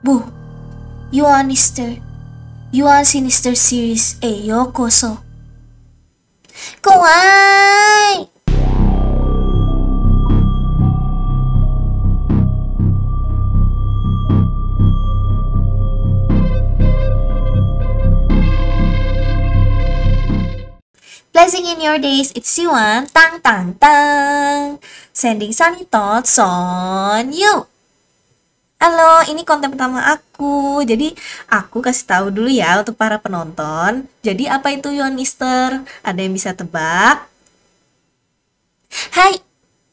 Bu, Yuan Sinister Seriesへようこそ。怖い。Blessing in your days, it's Yuan. Tang tang tang. Sending sunny thoughts on you. Halo, ini konten pertama aku. Jadi aku kasih tahu dulu ya untuk para penonton. Jadi apa itu Yuan Mister? Ada yang bisa tebak? Hai,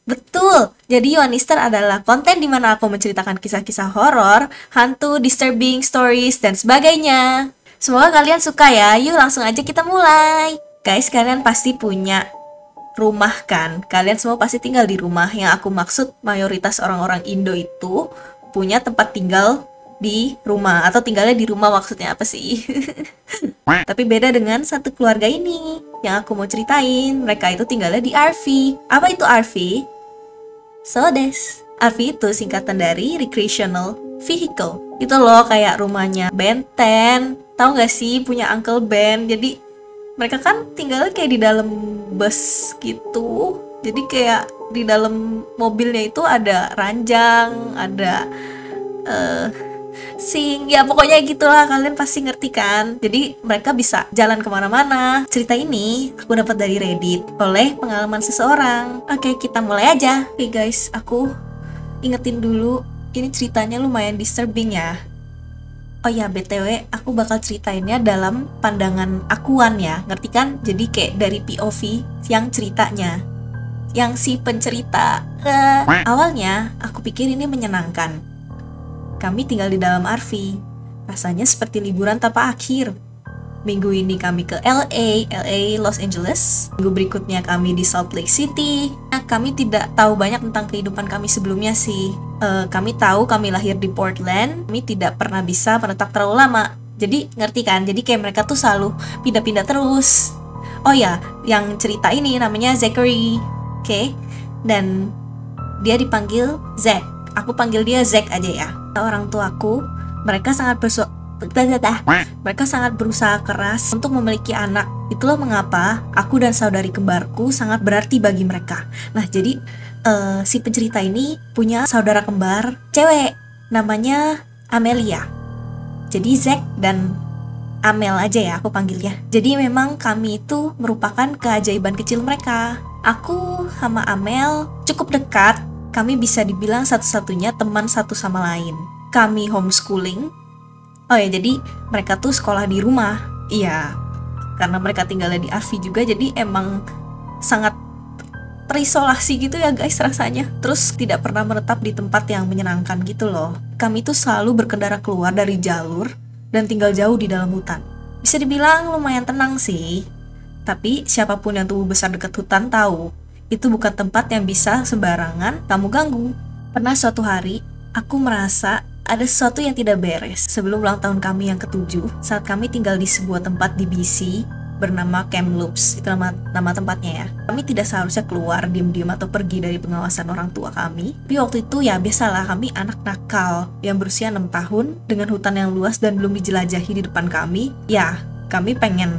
betul. Jadi Yuan Mister adalah konten di mana aku menceritakan kisah-kisah horor, hantu, disturbing stories dan sebagainya. Semoga kalian suka ya. Yuk langsung aja kita mulai. Guys, kalian pasti punya rumah kan? Kalian semua pasti tinggal di rumah. Yang aku maksud mayoritas orang-orang Indo itu punya tempat tinggal di rumah. Atau tinggalnya di rumah maksudnya apa sih? Tapi beda dengan satu keluarga ini yang aku mau ceritain. Mereka itu tinggalnya di RV. Apa itu RV? Sodes. RV itu singkatan dari Recreational Vehicle. Itu loh kayak rumahnya Ben 10. Tahu gak sih punya Uncle Ben? Jadi mereka kan tinggalnya kayak di dalam bus gitu. Jadi kayak di dalam mobilnya itu ada ranjang, ada sink, ya pokoknya gitulah, kalian pasti ngerti kan. Jadi mereka bisa jalan kemana-mana. Cerita ini aku dapat dari Reddit oleh pengalaman seseorang. Oke, kita mulai aja. Oke guys, aku ingetin dulu, ini ceritanya lumayan disturbing ya. Oh ya, BTW, aku bakal ceritainnya dalam pandangan akuan ya, ngerti kan? Jadi kayak dari POV yang ceritanya, yang si pencerita. Awalnya, aku pikir ini menyenangkan. Kami tinggal di dalam RV, rasanya seperti liburan tanpa akhir. Minggu ini kami ke LA, Los Angeles. Minggu berikutnya kami di Salt Lake City. Nah, kami tidak tahu banyak tentang kehidupan kami sebelumnya sih. Kami tahu kami lahir di Portland. Kami tidak pernah bisa menetap terlalu lama. Jadi ngerti kan? Jadi kayak mereka tuh selalu pindah-pindah terus. Oh ya, yang cerita ini namanya Zachary. Oke. Dan dia dipanggil Zach. Aku panggil dia Zach aja ya. Orang tuaku, mereka sangat berusaha keras untuk memiliki anak. Itulah mengapa aku dan saudari kembarku sangat berarti bagi mereka. Nah, jadi si pencerita ini punya saudara kembar cewek, namanya Amelia. Jadi Zack dan Amel aja ya aku panggilnya. Jadi memang kami itu merupakan keajaiban kecil mereka. Aku sama Amel cukup dekat. Kami bisa dibilang satu-satunya teman satu sama lain. Kami homeschooling. Oh ya, jadi mereka tuh sekolah di rumah. Iya, karena mereka tinggalnya di RV juga, jadi emang sangat terisolasi gitu ya guys rasanya. Terus tidak pernah menetap di tempat yang menyenangkan gitu loh. Kami tuh selalu berkendara keluar dari jalur dan tinggal jauh di dalam hutan. Bisa dibilang lumayan tenang sih. Tapi siapapun yang tumbuh besar dekat hutan tahu, itu bukan tempat yang bisa sembarangan kamu ganggu. Pernah suatu hari, aku merasa ada sesuatu yang tidak beres sebelum ulang tahun kami yang ke-7 saat kami tinggal di sebuah tempat di BC bernama Kamloops. Itu nama tempatnya ya. Kami tidak seharusnya keluar diam-diam atau pergi dari pengawasan orang tua kami. Tapi waktu itu ya biasalah, kami anak nakal yang berusia 6 tahun dengan hutan yang luas dan belum dijelajahi di depan kami. Ya, kami pengen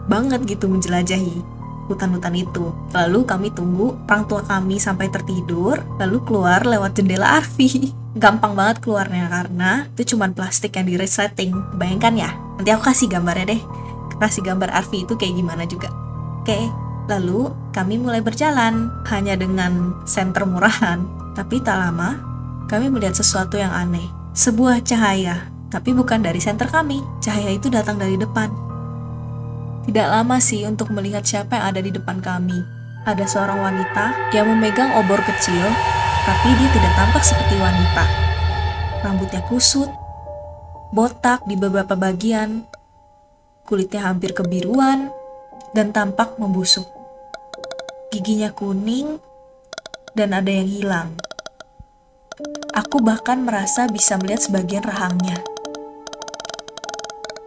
banget gitu menjelajahi hutan-hutan itu. Lalu kami tunggu orang tua kami sampai tertidur, lalu keluar lewat jendela RV. Gampang banget keluarnya karena itu cuman plastik yang di resetting. Bayangkan ya, nanti aku kasih gambarnya deh. Kasih gambar RV itu kayak gimana juga. Oke, lalu kami mulai berjalan hanya dengan senter murahan. Tapi tak lama, kami melihat sesuatu yang aneh. Sebuah cahaya, tapi bukan dari senter kami. Cahaya itu datang dari depan. Tidak lama sih untuk melihat siapa yang ada di depan kami. Ada seorang wanita yang memegang obor kecil, tapi dia tidak tampak seperti wanita. Rambutnya kusut, botak di beberapa bagian, kulitnya hampir kebiruan, dan tampak membusuk. Giginya kuning, dan ada yang hilang. Aku bahkan merasa bisa melihat sebagian rahangnya.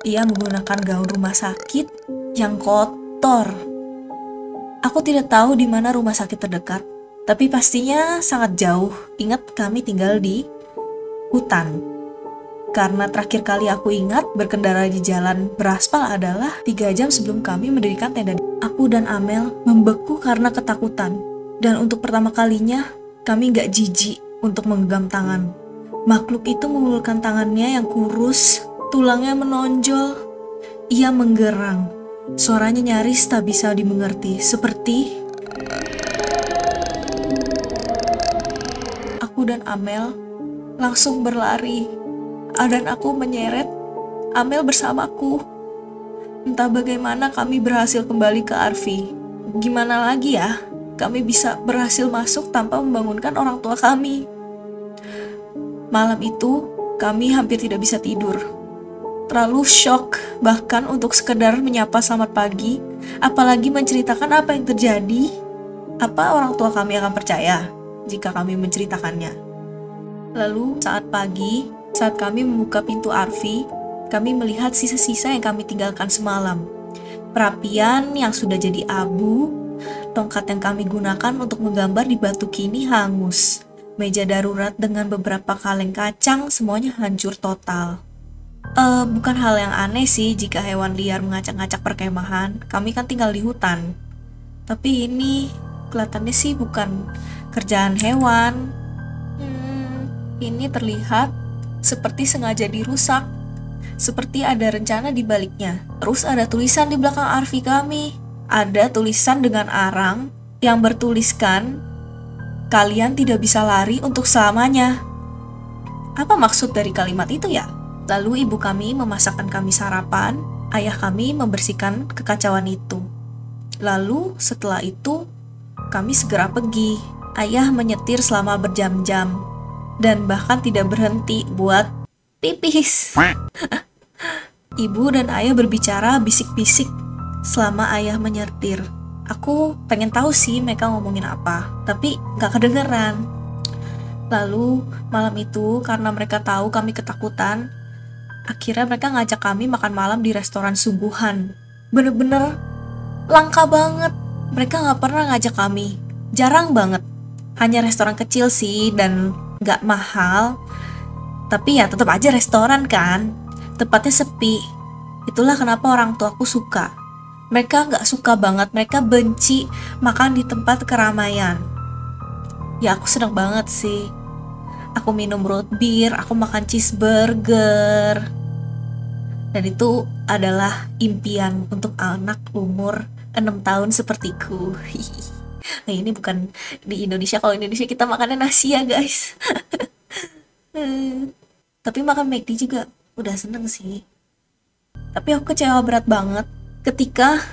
Ia menggunakan gaun rumah sakit yang kotor. Aku tidak tahu di mana rumah sakit terdekat, tapi pastinya sangat jauh. Ingat, kami tinggal di hutan. Karena terakhir kali aku ingat berkendara di jalan beraspal adalah 3 jam sebelum kami mendirikan tenda. Aku dan Amel membeku karena ketakutan. Dan untuk pertama kalinya, kami gak jijik untuk menggenggam tangan. Makhluk itu mengulurkan tangannya yang kurus, tulangnya menonjol. Ia menggerang. Suaranya nyaris tak bisa dimengerti, seperti... Aku dan Amel langsung berlari. Dan aku menyeret Amel bersamaku. Entah bagaimana kami berhasil kembali ke Arfi. Gimana lagi ya, kami bisa berhasil masuk tanpa membangunkan orang tua kami. Malam itu, kami hampir tidak bisa tidur. Terlalu shock, bahkan untuk sekedar menyapa selamat pagi, apalagi menceritakan apa yang terjadi. Apa orang tua kami akan percaya jika kami menceritakannya? Lalu saat pagi, saat kami membuka pintu Arfi, kami melihat sisa-sisa yang kami tinggalkan semalam. Perapian yang sudah jadi abu, tongkat yang kami gunakan untuk menggambar di batu kini hangus. Meja darurat dengan beberapa kaleng kacang, semuanya hancur total. Bukan hal yang aneh sih jika hewan liar mengacak-ngacak perkemahan. Kami kan tinggal di hutan. Tapi ini kelihatannya sih bukan kerjaan hewan. Ini terlihat seperti sengaja dirusak, seperti ada rencana di baliknya. Terus ada tulisan di belakang Arfi kami. Ada tulisan dengan arang yang bertuliskan, "Kalian tidak bisa lari untuk selamanya." Apa maksud dari kalimat itu ya? Lalu ibu kami memasakkan kami sarapan, ayah kami membersihkan kekacauan itu. Lalu setelah itu, kami segera pergi. Ayah menyetir selama berjam-jam, dan bahkan tidak berhenti buat pipis. Ibu dan ayah berbicara bisik-bisik selama ayah menyetir. Aku pengen tahu sih mereka ngomongin apa, tapi gak kedengeran. Lalu malam itu karena mereka tahu kami ketakutan, akhirnya mereka ngajak kami makan malam di restoran sungguhan. Bener-bener langka banget. Mereka gak pernah ngajak kami, jarang banget. Hanya restoran kecil sih dan gak mahal, tapi ya tetap aja restoran kan. Tempatnya sepi. Itulah kenapa orang tuaku suka. Mereka gak suka banget, mereka benci makan di tempat keramaian. Ya aku seneng banget sih. Aku minum root beer, aku makan cheeseburger. Dan itu adalah impian untuk anak umur 6 tahun sepertiku. Nah ini bukan di Indonesia. Kalau Indonesia kita makannya nasi ya guys. Tapi makan McD juga udah seneng sih. Tapi aku kecewa berat banget ketika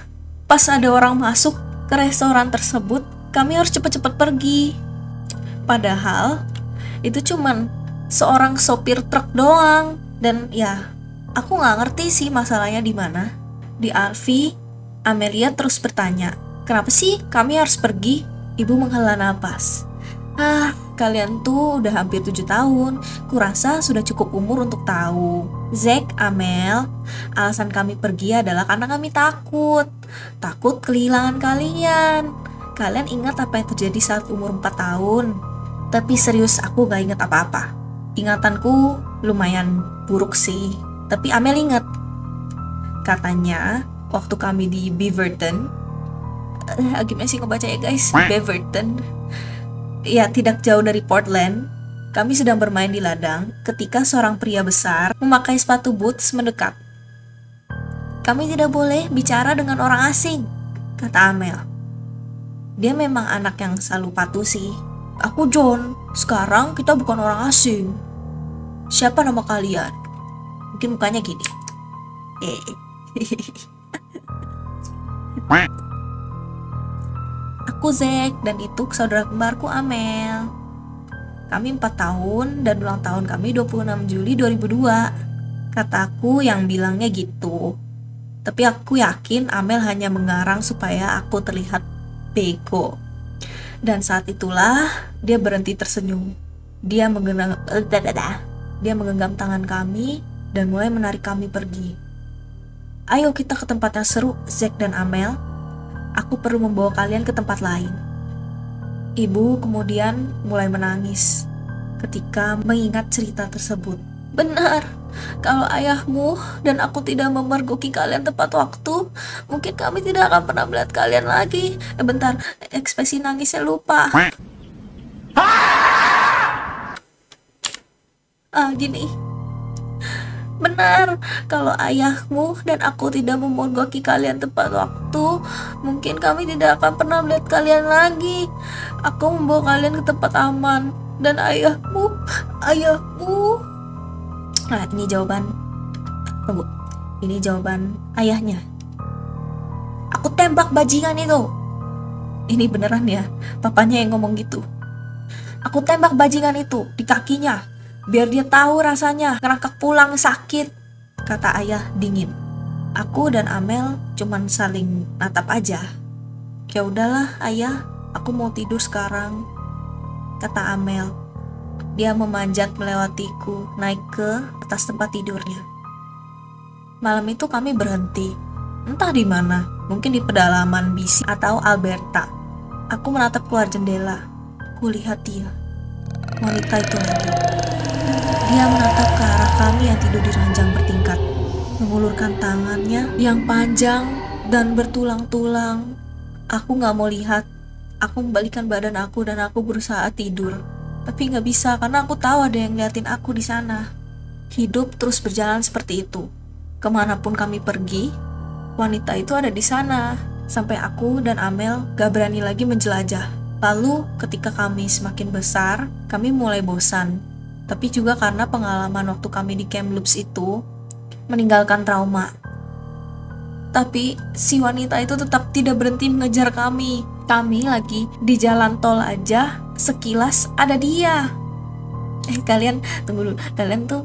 pas ada orang masuk ke restoran tersebut, kami harus cepet-cepet pergi. Padahal itu cuman seorang sopir truk doang. Dan ya aku gak ngerti sih masalahnya di mana. Di Arfi, Amelia terus bertanya, "Kenapa sih kami harus pergi?" Ibu menghela napas. Kalian tuh udah hampir 7 tahun. Kurasa sudah cukup umur untuk tahu. Zack, Amel, alasan kami pergi adalah karena kami takut. Takut kehilangan kalian. Kalian ingat apa yang terjadi saat umur 4 tahun? Tapi serius aku gak ingat apa-apa. Ingatanku lumayan buruk sih. Tapi Amel ingat. Katanya waktu kami di Beaverton, gimana sih ngebaca ya guys? Beaverton. Ya tidak jauh dari Portland. Kami sedang bermain di ladang ketika seorang pria besar memakai sepatu boots mendekat. "Kami tidak boleh bicara dengan orang asing," kata Amel. Dia memang anak yang selalu patuh sih. "Aku John, sekarang kita bukan orang asing. Siapa nama kalian?" Mungkin mukanya gini. "Aku Zack dan itu saudara kembarku Amel. Kami 4 tahun dan ulang tahun kami 26 Juli 2002. Kataku yang bilangnya gitu. Tapi aku yakin Amel hanya mengarang supaya aku terlihat bego. Dan saat itulah dia berhenti tersenyum. Dia menggenggam tangan kami dan mulai menarik kami pergi. "Ayo kita ke tempat yang seru, Zack dan Amel. Aku perlu membawa kalian ke tempat lain." Ibu kemudian mulai menangis ketika mengingat cerita tersebut. Benar, Kalau ayahmu dan aku tidak memergoki kalian tepat waktu, mungkin kami tidak akan pernah melihat kalian lagi. Bentar, ekspresi nangisnya lupa. Gini. Benar, kalau ayahmu dan aku tidak memergoki kalian tepat waktu, mungkin kami tidak akan pernah melihat kalian lagi. Aku membawa kalian ke tempat aman. Dan ayahmu. Nah, ini jawaban. Tunggu. Ini jawaban ayahnya. Aku tembak bajingan itu. Ini beneran ya, papanya yang ngomong gitu. Aku tembak bajingan itu di kakinya, biar dia tahu rasanya ngerangkak pulang sakit, kata ayah dingin. Aku dan Amel cuman saling natap aja. Ya udahlah ayah, aku mau tidur sekarang, kata Amel. Dia memanjat melewatiku, naik ke atas tempat tidurnya. Malam itu kami berhenti, entah di mana, mungkin di pedalaman Bisi atau Alberta. Aku menatap keluar jendela. Kulihat dia, wanita itu lagi. Dia menatap ke arah kami yang tidur di ranjang bertingkat, mengulurkan tangannya yang panjang dan bertulang-tulang. Aku gak mau lihat. Aku membalikkan badan aku dan aku berusaha tidur. Tapi gak bisa karena aku tahu ada yang ngeliatin aku di sana. Hidup terus berjalan seperti itu. Kemanapun kami pergi, wanita itu ada di sana. Sampai aku dan Amel gak berani lagi menjelajah. Lalu ketika kami semakin besar, kami mulai bosan. Tapi juga karena pengalaman waktu kami di Kamloops itu meninggalkan trauma. Tapi si wanita itu tetap tidak berhenti mengejar kami. Kami lagi di jalan tol aja, sekilas ada dia. Kalian tunggu dulu. Kalian tuh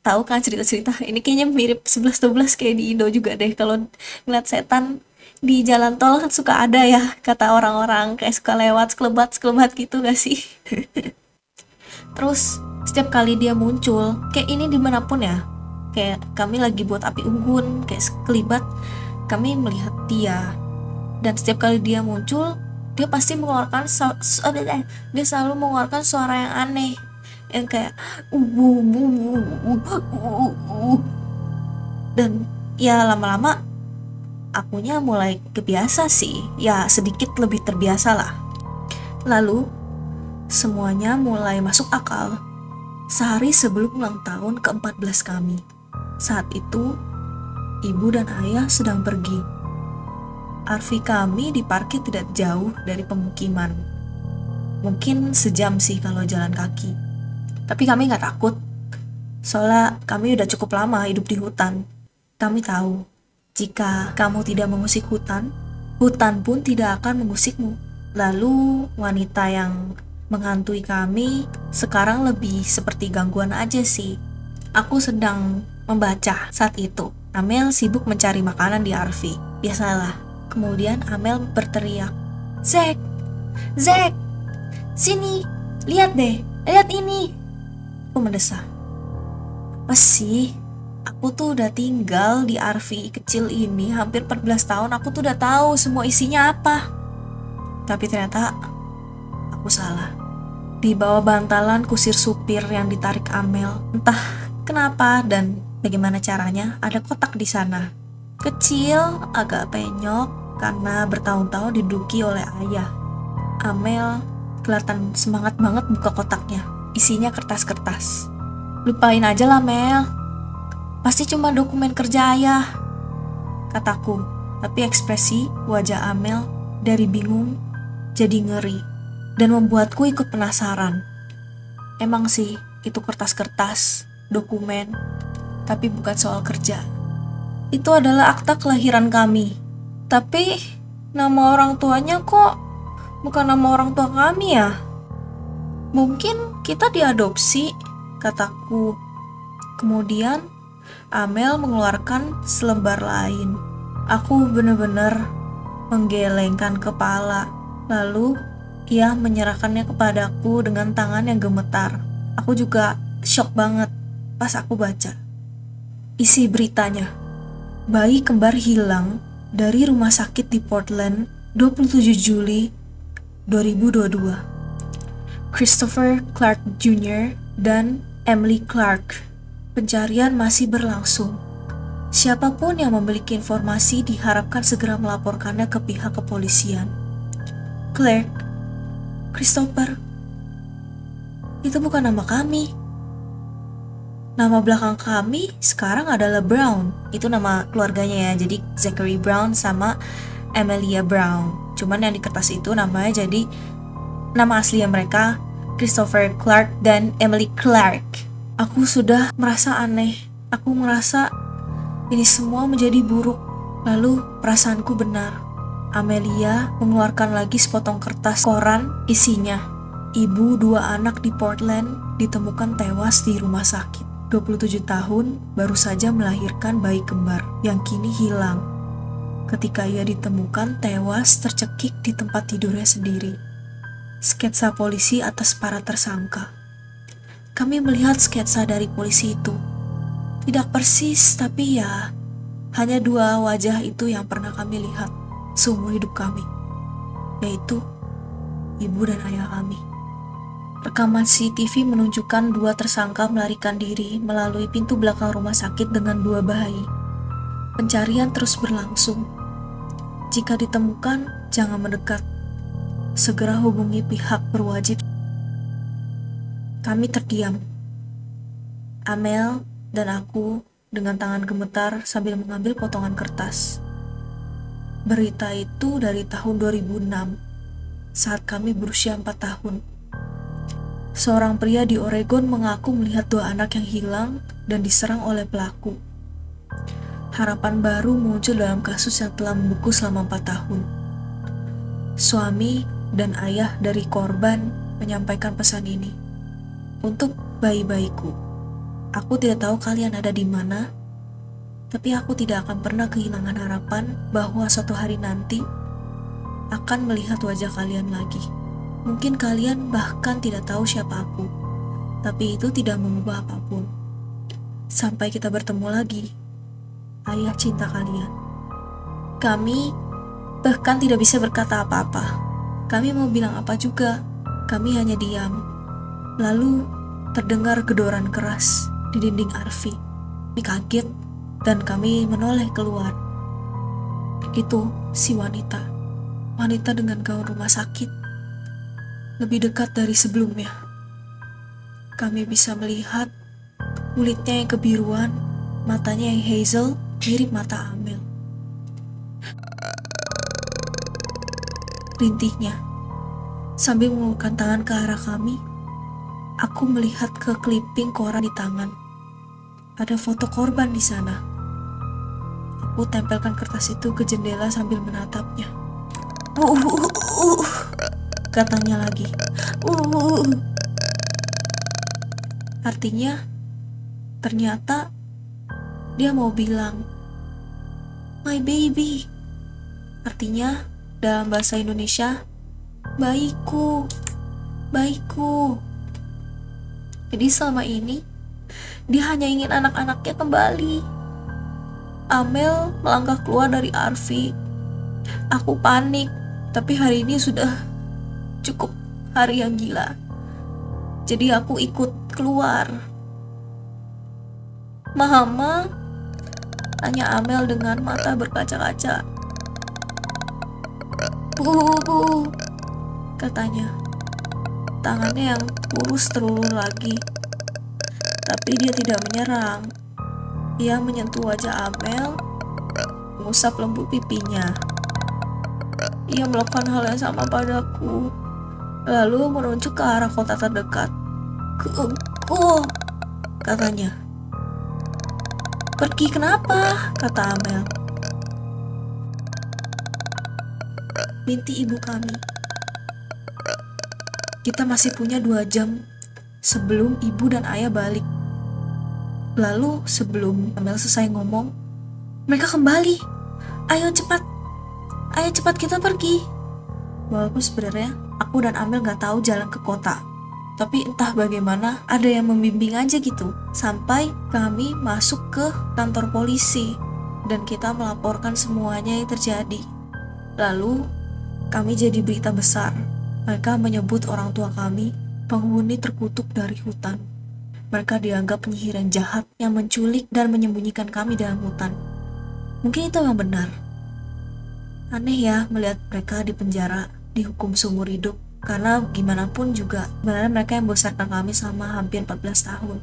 tahu kan cerita-cerita ini kayaknya mirip 11-12 kayak di Indo juga deh. Kalau ngeliat setan di jalan tol kan suka ada ya, kata orang-orang, kayak suka lewat sekelebat gitu gak sih? Terus setiap kali dia muncul, kayak ini dimanapun ya, kayak kami lagi buat api unggun, kayak sekelibat, kami melihat dia. Dan setiap kali dia muncul, dia pasti mengeluarkan dia selalu mengeluarkan suara yang aneh, yang kayak dan ya lama-lama akunya mulai kebiasa sih, ya sedikit lebih terbiasa lah. Lalu semuanya mulai masuk akal. Sehari sebelum ulang tahun ke-14 kami, saat itu ibu dan ayah sedang pergi. RV kami diparkir tidak jauh dari pemukiman. Mungkin sejam sih kalau jalan kaki. Tapi kami gak takut. Soalnya kami udah cukup lama hidup di hutan. Kami tahu, jika kamu tidak mengusik hutan, hutan pun tidak akan mengusikmu. Lalu wanita yang menghantui kami sekarang lebih seperti gangguan aja sih. Aku sedang membaca saat itu. Amel sibuk mencari makanan di RV. Biasalah. Kemudian Amel berteriak, Zack, sini, lihat deh, lihat ini. Aku mendesah. Apa sih? Aku tuh udah tinggal di RV kecil ini hampir 14 tahun. Aku tuh udah tahu semua isinya apa. Tapi ternyata aku salah. Di bawah bantalan kusir supir yang ditarik Amel, entah kenapa dan bagaimana caranya, ada kotak di sana. Kecil, agak penyok, karena bertahun-tahun diduduki oleh ayah. Amel kelihatan semangat banget buka kotaknya. Isinya kertas-kertas. Lupain aja lah Mel, pasti cuma dokumen kerja ayah, kataku. Tapi ekspresi wajah Amel dari bingung jadi ngeri dan membuatku ikut penasaran. Emang sih itu kertas-kertas, dokumen, tapi bukan soal kerja. Itu adalah akta kelahiran kami. Tapi nama orang tuanya kok bukan nama orang tua kami ya? Mungkin kita diadopsi, kataku. Kemudian Amel mengeluarkan selembar lain. Aku benar-benar menggelengkan kepala. Lalu ia menyerahkannya kepadaku dengan tangan yang gemetar. Aku juga shock banget pas aku baca. Isi beritanya, bayi kembar hilang dari rumah sakit di Portland 27 Juli 2022. Christopher Clark Jr. dan Emily Clark Pencarian masih berlangsung. Siapapun yang memiliki informasi diharapkan segera melaporkannya ke pihak kepolisian. Claire, Christopher, itu bukan nama kami. Nama belakang kami sekarang adalah Brown. Itu nama keluarganya ya, jadi Zachary Brown sama Amelia Brown. Cuman yang di kertas itu namanya jadi nama aslinya mereka Christopher Clark dan Emily Clark. Aku sudah merasa aneh. Aku merasa ini semua menjadi buruk. Lalu perasaanku benar. Amelia mengeluarkan lagi sepotong kertas koran, isinya, ibu 2 anak di Portland ditemukan tewas di rumah sakit. 27 tahun baru saja melahirkan bayi kembar yang kini hilang. Ketika ia ditemukan tewas tercekik di tempat tidurnya sendiri. Sketsa polisi atas para tersangka. Kami melihat sketsa dari polisi itu. Tidak persis, tapi ya, hanya 2 wajah itu yang pernah kami lihat seumur hidup kami, yaitu ibu dan ayah kami. Rekaman CCTV menunjukkan 2 tersangka melarikan diri melalui pintu belakang rumah sakit dengan 2 bayi. Pencarian terus berlangsung. Jika ditemukan, jangan mendekat. Segera hubungi pihak berwajib. Kami terdiam. Amel dan aku dengan tangan gemetar sambil mengambil potongan kertas. Berita itu dari tahun 2006, saat kami berusia 4 tahun. Seorang pria di Oregon mengaku melihat 2 anak yang hilang dan diserang oleh pelaku. Harapan baru muncul dalam kasus yang telah membeku selama 4 tahun. Suami dan ayah dari korban menyampaikan pesan ini. Untuk bayi-bayiku. Aku tidak tahu kalian ada di mana, tapi aku tidak akan pernah kehilangan harapan bahwa suatu hari nanti akan melihat wajah kalian lagi. Mungkin kalian bahkan tidak tahu siapa aku, tapi itu tidak mengubah apapun. Sampai kita bertemu lagi, ayah cinta kalian. Kami bahkan tidak bisa berkata apa-apa. Kami mau bilang apa juga, kami hanya diam. Lalu terdengar gedoran keras di dinding RV. Kami kaget dan kami menoleh keluar. Itu si wanita dengan gaun rumah sakit, lebih dekat dari sebelumnya. Kami bisa melihat kulitnya yang kebiruan, matanya yang hazel, mirip mata Amel. Rintihnya, sambil mengulurkan tangan ke arah kami, aku melihat ke clipping koran di tangan. Ada foto korban di sana. Aku tempelkan kertas itu ke jendela sambil menatapnya. Katanya lagi. Artinya, ternyata dia mau bilang, my baby. Artinya, dalam bahasa Indonesia, bayiku, bayiku. Jadi selama ini, dia hanya ingin anak-anaknya kembali. Amel melangkah keluar dari RV. Aku panik, tapi hari ini sudah cukup hari yang gila. Jadi aku ikut keluar. Mama, tanya Amel dengan mata berkaca-kaca. Bu, katanya. Tangannya yang kurus terulur lagi. Tapi dia tidak menyerang. Ia menyentuh wajah Amel, mengusap lembut pipinya. Ia melakukan hal yang sama padaku, lalu menunjuk ke arah kota terdekat. Ku, katanya. Pergi kenapa? Kata Amel. Binti ibu kami. Kita masih punya 2 jam sebelum ibu dan ayah balik. Lalu sebelum Amel selesai ngomong, mereka kembali. Ayo cepat kita pergi. Walaupun sebenarnya aku dan Amel gak tahu jalan ke kota, tapi entah bagaimana ada yang membimbing aja gitu. Sampai kami masuk ke kantor polisi dan kita melaporkan semuanya yang terjadi. Lalu kami jadi berita besar. Mereka menyebut orang tua kami penghuni terkutuk dari hutan. Mereka dianggap penyihir yang jahat yang menculik dan menyembunyikan kami dalam hutan. Mungkin itu yang benar. Aneh ya melihat mereka di penjara, dihukum seumur hidup. Karena gimana pun juga sebenarnya mereka yang membesarkan kami selama hampir 14 tahun.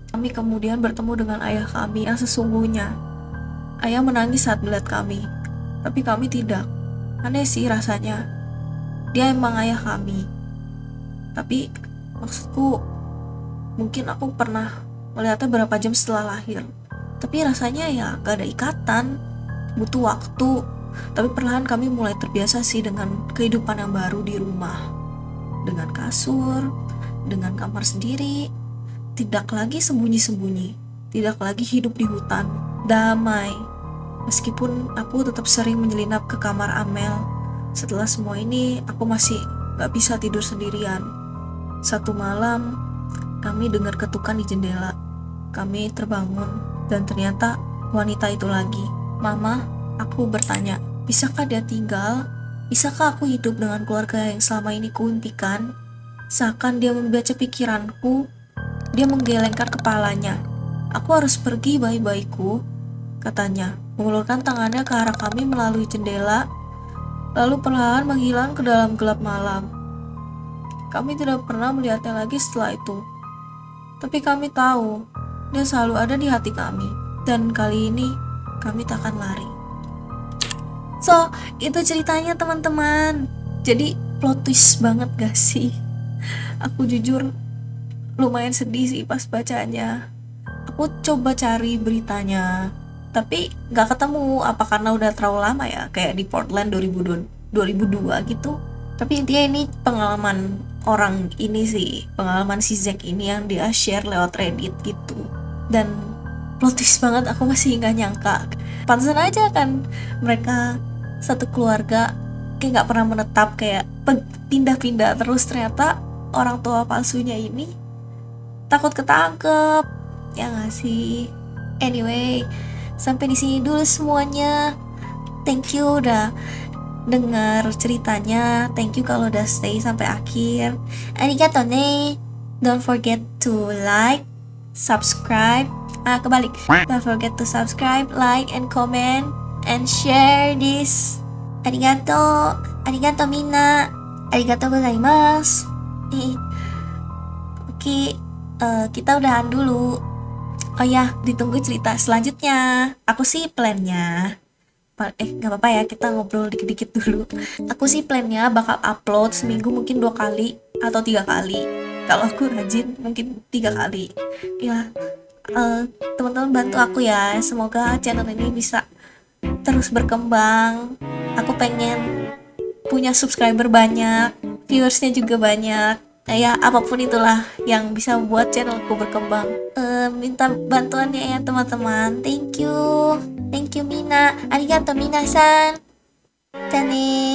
Kami kemudian bertemu dengan ayah kami yang sesungguhnya. Ayah menangis saat melihat kami, tapi kami tidak. Aneh sih rasanya. Dia emang ayah kami. Tapi maksudku, mungkin aku pernah melihatnya berapa jam setelah lahir. Tapi rasanya ya gak ada ikatan, butuh waktu. Tapi perlahan kami mulai terbiasa sih dengan kehidupan yang baru di rumah. Dengan kasur, dengan kamar sendiri. Tidak lagi sembunyi-sembunyi, tidak lagi hidup di hutan, damai. Meskipun aku tetap sering menyelinap ke kamar Amel. Setelah semua ini, aku masih gak bisa tidur sendirian. Satu malam, kami dengar ketukan di jendela. Kami terbangun, dan ternyata wanita itu lagi. Mama, aku bertanya, bisakah dia tinggal? Bisakah aku hidup dengan keluarga yang selama ini kuimpikan? Seakan dia membaca pikiranku. Dia menggelengkan kepalanya. Aku harus pergi, bayi-bayiku, katanya, mengulurkan tangannya ke arah kami melalui jendela, lalu perlahan menghilang ke dalam gelap malam. Kami tidak pernah melihatnya lagi setelah itu. Tapi kami tahu, dia selalu ada di hati kami. Dan kali ini, kami tak akan lari. So, itu ceritanya teman-teman. Jadi, plot twist banget gak sih? Aku jujur lumayan sedih sih pas bacanya. Aku coba cari beritanya, tapi gak ketemu. Apa karena udah terlalu lama ya, kayak di Portland 2002 gitu. Tapi intinya ini pengalaman orang ini sih, pengalaman si Zack ini yang dia share lewat Reddit gitu. Dan plot twist banget, aku masih gak nyangka. Pantesan aja kan mereka satu keluarga kayak gak pernah menetap, kayak pindah-pindah terus. Ternyata orang tua palsunya ini takut ketangkep, ya gak sih? Anyway, sampai di sini dulu semuanya. Thank you udah dengar ceritanya. Thank you kalau udah stay sampai akhir. Arigato ne. Don't forget to like, subscribe. Kebalik. Don't forget to subscribe, like, and comment, and share this. Arigato. Arigato minna. Arigato gozaimasu. Oke, kita udahan dulu. Oh ya, ditunggu cerita selanjutnya. Aku sih plannya, gak apa-apa ya, kita ngobrol dikit-dikit dulu. Aku sih plannya bakal upload seminggu mungkin 2 kali atau 3 kali. Kalau aku rajin mungkin 3 kali. Ya, teman-teman bantu aku ya. Semoga channel ini bisa terus berkembang. Aku pengen punya subscriber banyak, viewersnya juga banyak. Ya apapun itulah yang bisa buat channelku berkembang. Minta bantuannya ya teman-teman. Thank you Mina. Arigato minasan. Tane.